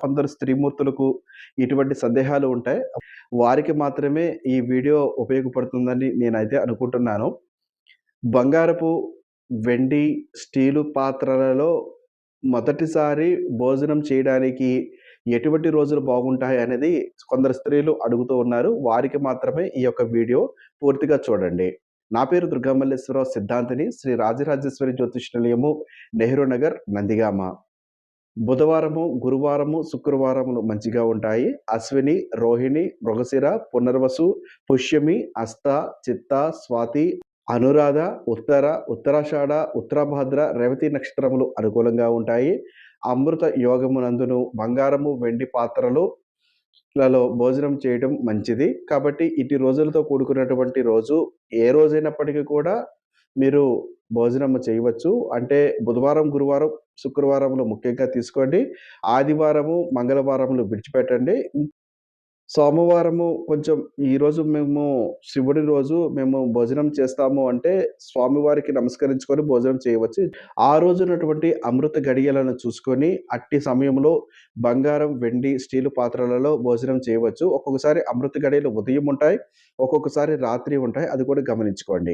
కొందరు స్త్రీమూర్తులకు ఇటువంటి సందేహాలు ఉంటాయి. వారికి మాత్రమే ఈ వీడియో ఉపయోగపడుతుందని నేనైతే అనుకుంటున్నాను. బంగారపు, వెండి, స్టీలు పాత్రలలో మొదటిసారి భోజనం చేయడానికి ఎటువంటి రోజులు బాగుంటాయనేది కొందరు స్త్రీలు అడుగుతూ ఉన్నారు. వారికి మాత్రమే ఈ యొక్క వీడియో పూర్తిగా చూడండి. నా పేరు దుర్గామల్లేశ్వరరావు సిద్ధాంతిని. శ్రీ రాజరాజేశ్వరి జ్యోతిష్ నిలయము, నెహ్రూ నగర్, నందిగామ. బుధవారము, గురువారము, శుక్రవారములు మంచిగా ఉంటాయి. అశ్విని, రోహిణి, మృగశిర, పునర్వసు, పుష్యమి, హస్త, చిత్త, స్వాతి, అనురాధ, ఉత్తర, ఉత్తరాషాఢ, ఉత్తరాభాద్ర, రేవతి నక్షత్రములు అనుకూలంగా ఉంటాయి. అమృత యోగమునందును బంగారము, వెండి పాత్రలు లలో భోజనం చేయడం మంచిది. కాబట్టి ఇటు రోజులతో కూడుకున్నటువంటి రోజు ఏ రోజైనప్పటికీ కూడా మీరు భోజనం చేయవచ్చు. అంటే బుధవారం, గురువారం, శుక్రవారంలో ముఖ్యంగా తీసుకోండి. ఆదివారము, మంగళవారములు విడిచిపెట్టండి. సోమవారము కొంచెం ఈరోజు మేము శివుడి రోజు మేము భోజనం చేస్తాము అంటే స్వామివారికి నమస్కరించుకొని భోజనం చేయవచ్చు. ఆ రోజునటువంటి అమృత గడియలను చూసుకొని అట్టి సమయంలో బంగారం, వెండి, స్టీలు పాత్రలలో భోజనం చేయవచ్చు. ఒక్కొక్కసారి అమృత గడియలు ఉదయం ఉంటాయి. ఒక్కొక్కసారి రాత్రి ఉంటాయి. అది కూడా గమనించుకోండి.